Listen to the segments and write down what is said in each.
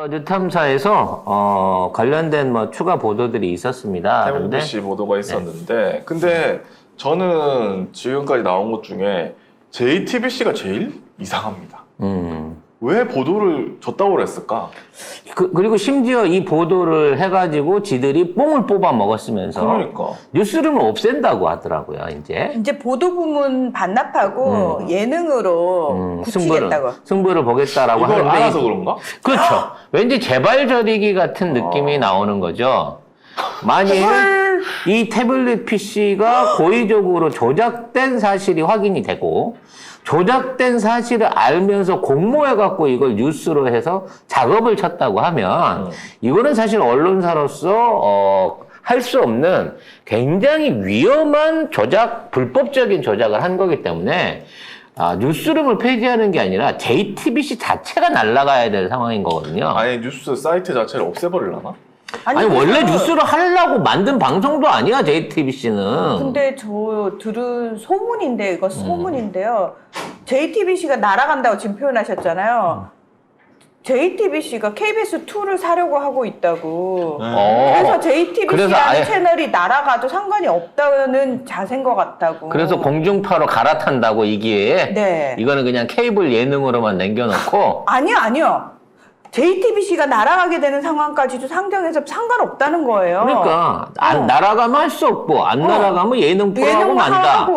뉴탐사에서 관련된 뭐 추가 보도들이 있었습니다. MBC 보도가 있었는데 근데 저는 지금까지 나온 것 중에 JTBC가 제일 이상합니다. 왜 보도를 줬다고 그랬을까? 그리고 심지어 이 보도를 해가지고 지들이 뽕을 뽑아 먹었으면서 그러니까 뉴스룸을 없앤다고 하더라고요. 이제 보도 부문 반납하고 예능으로 굳히겠다고. 승부를 보겠다라고 이걸 하는데 알아서 그런가? 그렇죠. 왠지 재발저리기 같은 느낌이 나오는 거죠. 만일 이 태블릿 PC가 고의적으로 조작된 사실이 확인이 되고 조작된 사실을 알면서 공모해갖고 이걸 뉴스로 해서 작업을 쳤다고 하면 이거는 사실 언론사로서 할 수 없는 굉장히 위험한 조작, 불법적인 조작을 한 거기 때문에 뉴스룸을 폐지하는 게 아니라 JTBC 자체가 날아가야 될 상황인 거거든요. 아니 뉴스 사이트 자체를 없애버리려나? 아니 원래 뉴스를 하려고 만든 방송도 아니야 JTBC는. 근데 저 들은 소문인데 이거 소문인데요. JTBC가 날아간다고 지금 표현하셨잖아요. JTBC가 KBS2를 사려고 하고 있다고. 그래서 JTBC라는 채널이 날아가도 상관이 없다는 자세인 것 같다고. 그래서 공중파로 갈아탄다고 이 기회에. 네. 이거는 그냥 케이블 예능으로만 남겨놓고. 아니요. JTBC가 날아가게 되는 상황까지도 상정해서 상관없다는 거예요. 그러니까 날아가면 할 수 없고 안 날아가면 예능 프로하고 만다.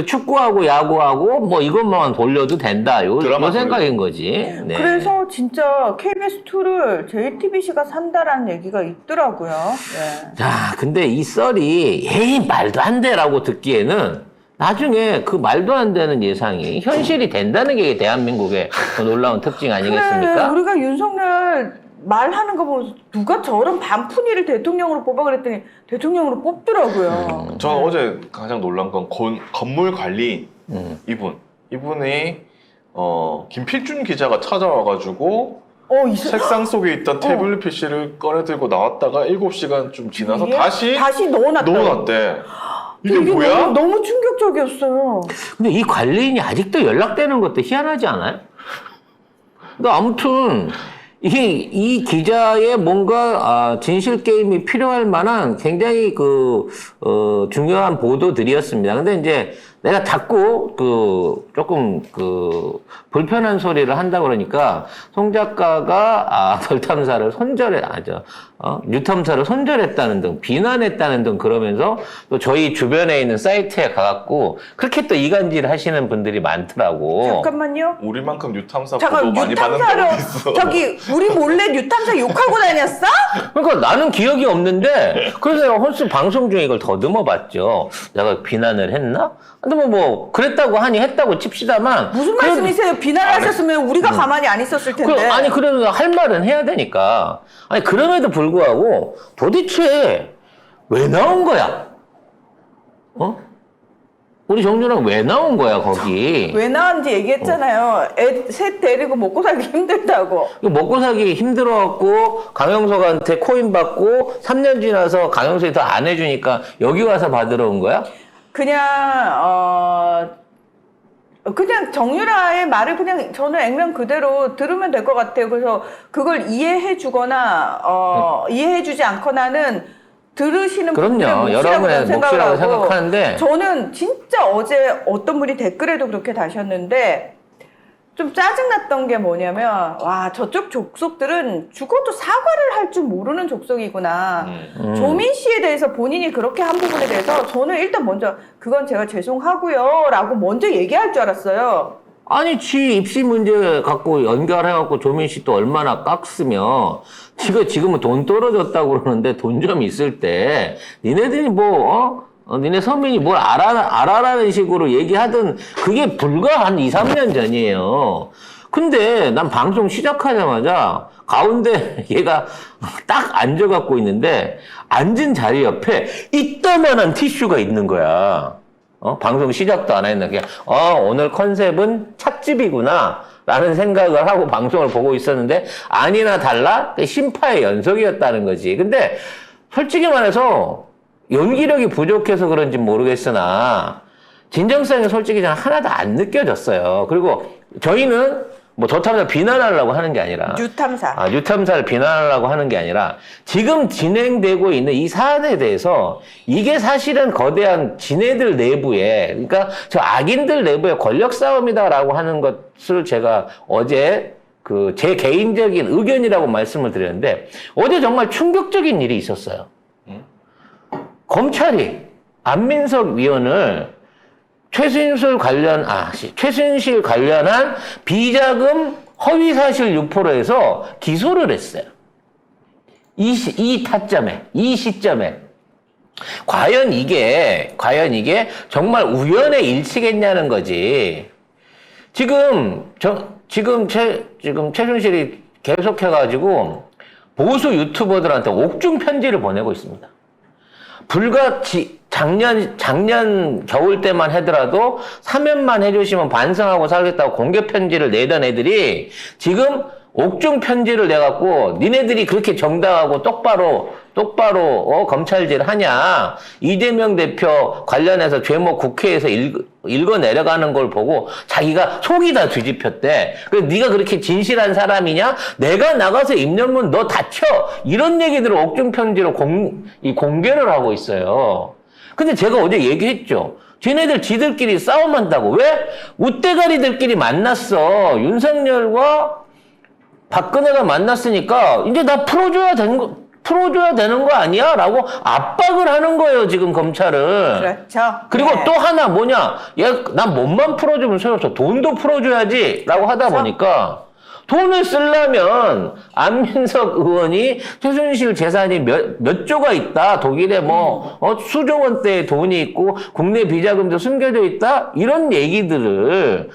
축구하고 야구하고 뭐 이것만 돌려도 된다. 요 생각인 거지. 네. 그래서 진짜 KBS2를 JTBC가 산다라는 얘기가 있더라고요. 네. 자, 근데 이 썰이 에이 말도 안 돼라고 듣기에는 나중에 그 말도 안 되는 예상이 현실이 된다는 게 대한민국의 놀라운 특징 아니겠습니까? 그래, 우리가 윤석열 말하는 거 보면 누가 저런 반푼이를 대통령으로 뽑아 그랬더니 대통령으로 뽑더라고요. 저 어제 가장 놀란 건 건물 관리 이분이 김필준 기자가 찾아와가지고 책상 속에 있던 태블릿 PC를 꺼내들고 나왔다가 7시간 지나서 다시 넣어놨대. 이게 뭐야? 너무 충격적이었어요. 근데 이 관리인이 아직도 연락되는 것도 희한하지 않아요? 그러니까 아무튼 이 기자의 뭔가 진실 게임이 필요할 만한 굉장히 중요한 보도들이었습니다. 근데 이제 내가 자꾸 조금 불편한 소리를 한다 그러니까 송 작가가 별탐사를 뉴탐사를 손절했다는 등 비난했다는 등 그러면서 또 저희 주변에 있는 사이트에 가갖고 그렇게 또 이간질 하시는 분들이 많더라고. 잠깐만요. 우리만큼 뉴탐사 보도 많이 받는 데 있어. 저기 우리 몰래 뉴탐사 욕하고 다녔어? 그러니까 나는 기억이 없는데 그래서 내가 홀수 방송 중에 이걸 더듬어 봤죠. 내가 비난을 했나? 근데 뭐 그랬다고 하니 했다고 칩시다만 무슨 말씀이세요? 비난하셨으면 우리가 가만히 안 있었을 텐데. 아니 그래도 할 말은 해야 되니까. 아니 그럼에도 불구하고 도대체 왜 나온 거야? 우리 정준랑 왜 나온 거야 거기? 왜 나왔는지 얘기했잖아요. 애 셋 데리고 먹고 살기 힘들다고. 먹고 살기 힘들어갖고 강영석한테 코인 받고 3년 지나서 강영석이 더 안 해주니까 여기 와서 받으러 온 거야? 그냥 정유라의 말을 그냥 저는 액면 그대로 들으면 될 것 같아요. 그래서 그걸 이해해 주거나 이해해 주지 않거나는 들으시는 분들의 여러분의 몫이라고 생각하는데 저는 진짜 어제 어떤 분이 댓글에도 그렇게 다셨는데 좀 짜증났던 게 뭐냐면 와 저쪽 족속들은 죽어도 사과를 할 줄 모르는 족속이구나. 조민 씨에 대해서 본인이 그렇게 한 부분에 대해서 저는 일단 먼저 그건 제가 죄송하고요 라고 먼저 얘기할 줄 알았어요. 아니 지 입시 문제 갖고 연결해갖고 조민 씨 또 얼마나 깎으며 지금은 돈 떨어졌다고 그러는데 돈 좀 있을 때 니네들이 니네 서민이 뭘 알아라는 식으로 얘기하던 그게 불과 한 2, 3년 전이에요. 근데 난 방송 시작하자마자 가운데 얘가 딱 앉아갖고 있는데 앉은 자리 옆에 이따만한 티슈가 있는 거야. 방송 시작도 안 했는데 오늘 컨셉은 찻집이구나 라는 생각을 하고 방송을 보고 있었는데 아니나 달라 심파의 연속이었다는 거지. 근데 솔직히 말해서 연기력이 부족해서 그런지 모르겠으나 진정성이 솔직히 하나도 안 느껴졌어요. 그리고 저희는 뭐 저탐사 비난하려고 하는 게 아니라 뉴탐사. 뉴탐사를 비난하려고 하는 게 아니라 지금 진행되고 있는 이 사안에 대해서 이게 사실은 거대한 지네들 내부에 그러니까 저 악인들 내부의 권력 싸움이다라고 하는 것을 제가 어제 제 개인적인 의견이라고 말씀을 드렸는데 어제 정말 충격적인 일이 있었어요. 검찰이 안민석 위원을 최순실 관련한 비자금 허위사실 유포로 해서 기소를 했어요. 이 시점에. 과연 이게 정말 우연의 일치겠냐는 거지. 지금 최순실이 계속해가지고 보수 유튜버들한테 옥중 편지를 보내고 있습니다. 불과 작년 겨울 때만 하더라도 사면만 해주시면 반성하고 살겠다고 공개 편지를 내던 애들이 지금 옥중 편지를 내갖고 니네들이 그렇게 정당하고 똑바로 검찰질 하냐 이재명 대표 관련해서 죄목 국회에서 읽어 내려가는 걸 보고 자기가 속이 다 뒤집혔대. 그래서 네가 그렇게 진실한 사람이냐? 내가 나가서 입열문 너 다쳐 이런 얘기들을 옥중 편지로 공개를 하고 있어요. 근데 제가 어제 얘기했죠. 쟤네들 지들끼리 싸움한다고. 왜? 웃대가리들끼리 만났어. 윤석열과 박근혜가 만났으니까 이제 나 풀어줘야 되는 거 아니야? 라고 압박을 하는 거예요, 지금 검찰은. 그렇죠. 그리고 네. 또 하나 뭐냐? 난 몸만 풀어주면 소용없어. 돈도 풀어줘야지. 라고 하다 그렇죠. 보니까 돈을 쓰려면 안민석 의원이 최순실 재산이 몇 조가 있다. 독일에 수조 원대의 돈이 있고 국내 비자금도 숨겨져 있다. 이런 얘기들을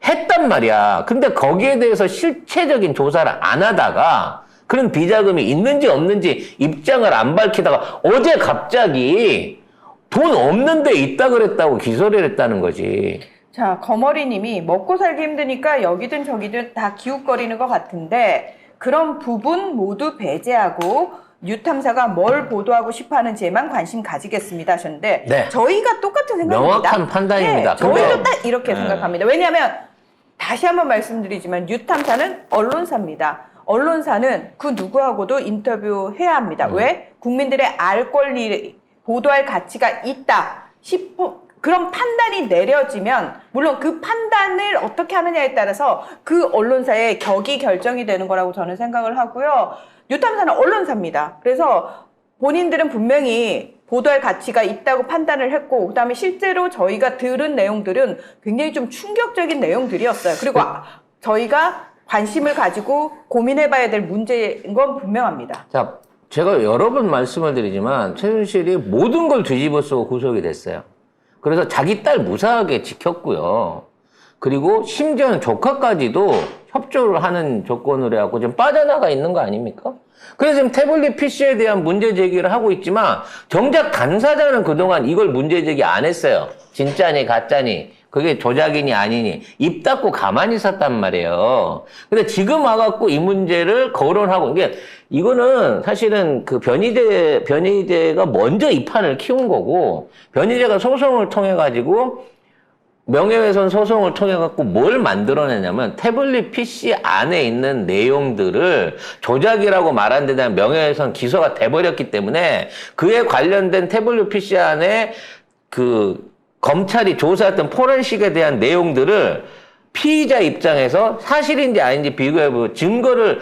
했단 말이야. 근데 거기에 대해서 실체적인 조사를 안 하다가 그런 비자금이 있는지 없는지 입장을 안 밝히다가 어제 갑자기 돈 없는데 있다 그랬다고 기소를 했다는 거지. 자, 거머리님이 먹고 살기 힘드니까 여기든 저기든 다 기웃거리는 것 같은데 그런 부분 모두 배제하고 뉴탐사가 뭘 보도하고 싶어하는지에만 관심 가지겠습니다 하셨는데 네. 저희가 똑같은 생각입니다. 명확한 판단입니다. 네, 저희도 근데- 딱 이렇게 생각합니다. 왜냐하면 다시 한번 말씀드리지만 뉴탐사는 언론사입니다. 언론사는 그 누구하고도 인터뷰해야 합니다. 왜? 국민들의 알 권리, 보도할 가치가 있다 싶어 그런 판단이 내려지면 물론 그 판단을 어떻게 하느냐에 따라서 그 언론사의 격이 결정이 되는 거라고 저는 생각을 하고요. 뉴탐사는 언론사입니다. 그래서 본인들은 분명히 보도할 가치가 있다고 판단을 했고 그다음에 실제로 저희가 들은 내용들은 굉장히 좀 충격적인 내용들이었어요. 그리고 저희가 관심을 가지고 고민해봐야 될 문제인 건 분명합니다. 자, 제가 여러 번 말씀을 드리지만 최순실이 모든 걸 뒤집어 쓰고 구속이 됐어요. 그래서 자기 딸 무사하게 지켰고요. 그리고 심지어는 조카까지도 협조를 하는 조건으로 해갖고 지금 빠져나가 있는 거 아닙니까? 그래서 지금 태블릿 PC에 대한 문제 제기를 하고 있지만 정작 당사자는 그동안 이걸 문제 제기 안 했어요. 진짜니 가짜니 그게 조작이니 아니니 입 닫고 가만히 있었단 말이에요. 근데 지금 와갖고 이 문제를 거론하고 이거는 사실은 그 변희재가 먼저 이 판을 키운 거고 변희재가 소송을 통해 가지고 명예훼손 소송을 통해 갖고 뭘 만들어내냐면 태블릿 PC 안에 있는 내용들을 조작이라고 말한 데 대한 명예훼손 기소가 돼버렸기 때문에 그에 관련된 태블릿 PC 안에 검찰이 조사했던 포렌식에 대한 내용들을 피의자 입장에서 사실인지 아닌지 비교해보고 증거를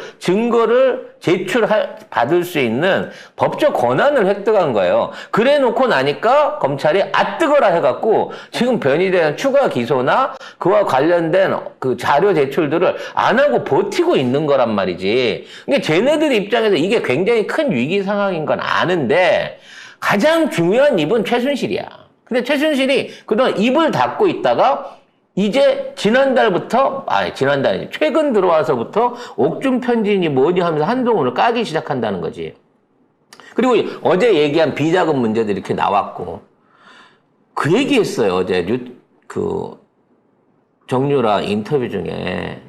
받을 수 있는 법적 권한을 획득한 거예요. 그래 놓고 나니까 검찰이 뜨거라 해갖고 지금 변희재한 추가 기소나 그와 관련된 그 자료 제출들을 안 하고 버티고 있는 거란 말이지. 그러니까 쟤네들 입장에서 이게 굉장히 큰 위기 상황인 건 아는데 가장 중요한 입은 최순실이야. 근데 최순실이 그동안 입을 닫고 있다가 이제 최근 들어와서부터 옥중 편지니 뭐니 하면서 한동훈을 까기 시작한다는 거지. 그리고 어제 얘기한 비자금 문제도 이렇게 나왔고 그 얘기했어요. 어제 정유라 인터뷰 중에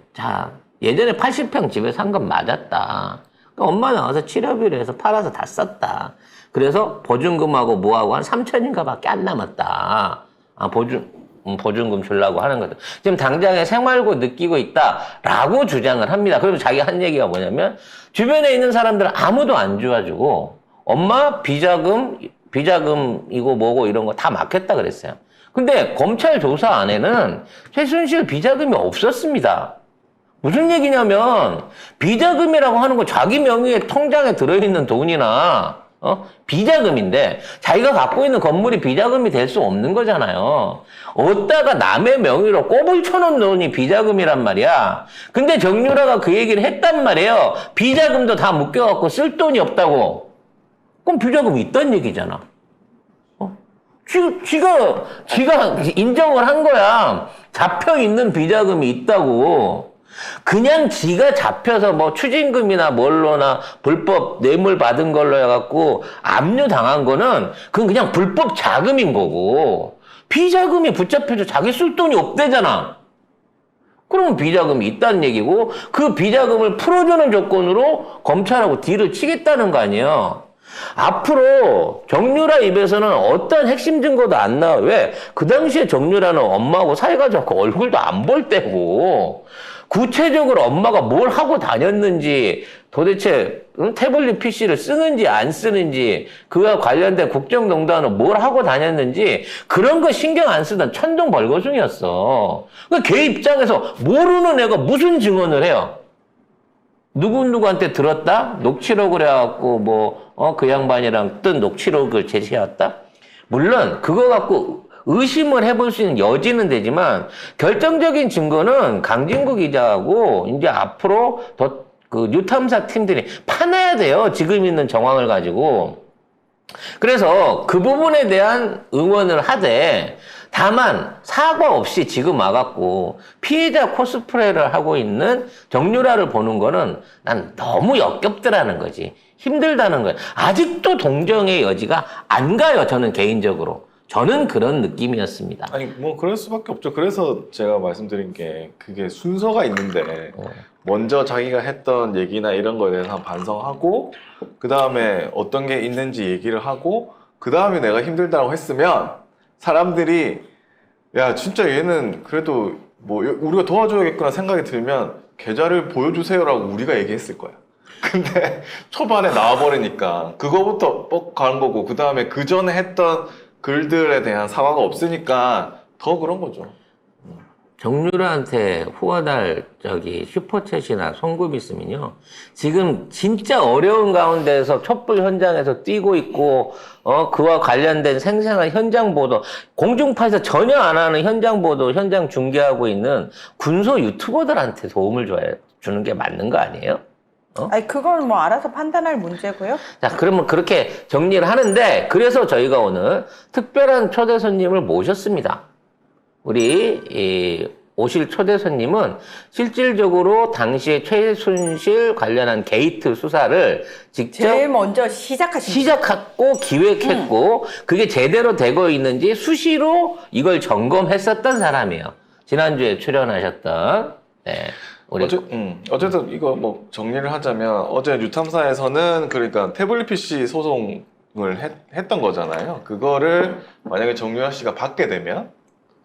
예전에 80평 집에 산 건 맞았다. 엄마 나와서 치료비로 해서 팔아서 다 썼다. 그래서 보증금하고 뭐하고 한 3천인가 밖에 안 남았다. 보증금 주려고 하는 거죠. 지금 당장에 생활고 느끼고 있다라고 주장을 합니다. 그리고 자기 한 얘기가 뭐냐면 주변에 있는 사람들은 아무도 안 도와주고 엄마 비자금이고 뭐고 이런 거 다 막혔다 그랬어요. 근데 검찰 조사 안에는 최순실 비자금이 없었습니다. 무슨 얘기냐면 비자금이라고 하는 거 자기 명의의 통장에 들어있는 돈이나 비자금인데 자기가 갖고 있는 건물이 비자금이 될 수 없는 거잖아요. 어디다가 남의 명의로 꼽을 쳐놓은 돈이 비자금이란 말이야. 근데 정유라가 그 얘기를 했단 말이에요. 비자금도 다 묶여갖고 쓸 돈이 없다고. 그럼 비자금이 있다는 얘기잖아. 지가 인정을 한 거야. 잡혀있는 비자금이 있다고. 그냥 지가 잡혀서 뭐 추징금이나 뭘로나 불법 뇌물 받은 걸로 해갖고 압류당한 거는 그건 그냥 불법 자금인 거고 비자금이 붙잡혀서 자기 쓸 돈이 없대잖아. 그러면 비자금이 있다는 얘기고 그 비자금을 풀어주는 조건으로 검찰하고 딜을 치겠다는 거 아니에요. 앞으로 정유라 입에서는 어떤 핵심 증거도 안 나와. 왜? 그 당시에 정유라는 엄마하고 사이가 좋고 얼굴도 안 볼 때고 구체적으로 엄마가 뭘 하고 다녔는지 도대체 태블릿 PC를 쓰는지 안 쓰는지 그와 관련된 국정농단을 뭘 하고 다녔는지 그런 거 신경 안 쓰던 천둥벌거숭이었어. 그러니까 걔 입장에서 모르는 애가 무슨 증언을 해요. 누구한테 들었다? 녹취록을 해갖고 그 양반이랑 뜬 녹취록을 제시해왔다? 물론 그거 갖고 의심을 해볼 수 있는 여지는 되지만 결정적인 증거는 강진구 기자하고 이제 앞으로 더 그 뉴탐사 팀들이 파내야 돼요. 지금 있는 정황을 가지고. 그래서 그 부분에 대한 응원을 하되 다만 사과 없이 지금 와갖고 피해자 코스프레를 하고 있는 정유라를 보는 거는 난 너무 역겹더라는 거지. 힘들다는 거예요. 아직도 동정의 여지가 안 가요. 저는 개인적으로. 저는 그런 느낌이었습니다. 아니 뭐 그럴 수밖에 없죠. 그래서 제가 말씀드린 게 그게 순서가 있는데 먼저 자기가 했던 얘기나 이런 거에 대해서 반성하고 그 다음에 어떤 게 있는지 얘기를 하고 그 다음에 내가 힘들다고 했으면 사람들이 야 진짜 얘는 그래도 뭐 우리가 도와줘야겠구나 생각이 들면 계좌를 보여주세요라고 우리가 얘기했을 거야. 근데 초반에 나와버리니까 그거부터 뻑 가는 거고 그 다음에 그 전에 했던 글들에 대한 사과가 없으니까 더 그런 거죠. 정유라한테 후원할 슈퍼챗이나 송금 있으면요. 지금 진짜 어려운 가운데서 촛불 현장에서 뛰고 있고 그와 관련된 생생한 현장 보도 공중파에서 전혀 안 하는 현장 보도 현장 중계하고 있는 군소 유튜버들한테 도움을 주는 게 맞는 거 아니에요? 아니 그건 뭐 알아서 판단할 문제고요. 자, 그러면 그렇게 정리를 하는데 그래서 저희가 오늘 특별한 초대 손님을 모셨습니다. 우리 오실 초대 손님은 실질적으로 당시에 최순실 관련한 게이트 수사를 직접 제일 먼저 시작했고 기획했고 그게 제대로 되고 있는지 수시로 이걸 점검했었던 사람이에요. 지난주에 출연하셨던 어쨌든 이거 뭐 정리를 하자면 어제 뉴탐사에서는 그러니까 태블릿 PC 소송을 했던 거잖아요. 그거를 만약에 정유라 씨가 받게 되면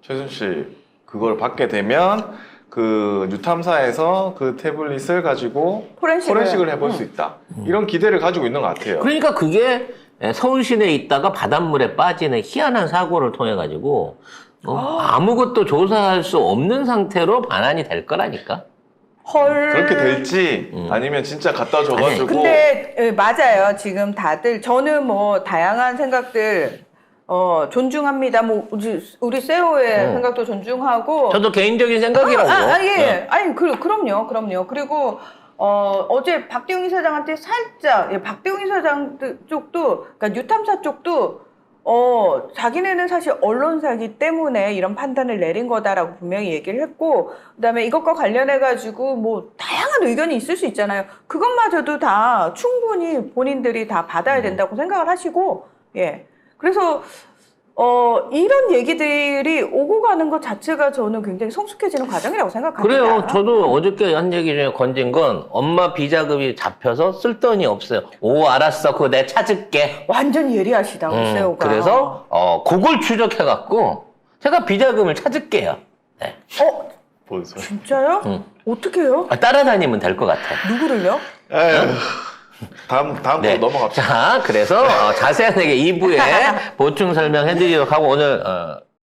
최순실 그걸 받게 되면 그 뉴탐사에서 그 태블릿을 가지고 포렌식을 해볼 수 있다. 이런 기대를 가지고 있는 것 같아요. 그러니까 그게 서울 시내에 있다가 바닷물에 빠지는 희한한 사고를 통해 가지고 아무것도 조사할 수 없는 상태로 반환이 될 거라니까. 헐. 그렇게 될지 아니면 진짜 갖다 줘가지고. 근데 맞아요. 지금 다들 저는 뭐 다양한 생각들 존중합니다. 뭐 우리 세호의 생각도 존중하고. 저도 개인적인 생각이라고. 예. 아니 그럼요. 그리고 어제 박대웅 이사장한테 살짝 박대웅 이사장 쪽도 그러니까 뉴탐사 쪽도 자기네는 사실 언론사기 때문에 이런 판단을 내린 거다라고 분명히 얘기를 했고, 그다음에 이것과 관련해가지고 뭐 다양한 의견이 있을 수 있잖아요. 그것마저도 다 충분히 본인들이 다 받아야 된다고 생각을 하시고, 예. 그래서 이런 얘기들이 오고 가는 것 자체가 저는 굉장히 성숙해지는 과정이라고 생각합니다. 그래요. 저도 어저께 한 얘기 중에 건진 건 엄마 비자금이 잡혀서 쓸 돈이 없어요. 오, 알았어. 그거 내가 찾을게. 완전 예리하시다, 세호가. 그래서 그걸 추적해갖고 제가 비자금을 찾을게요. 네. 뭔 소리? 진짜요? 응. 어떻게 해요? 따라다니면 될 것 같아요. 누구를요? 에휴. 다음 네. 거 넘어갑시다. 자, 그래서 자세하게 2부에 보충 설명해드리도록 하고 오늘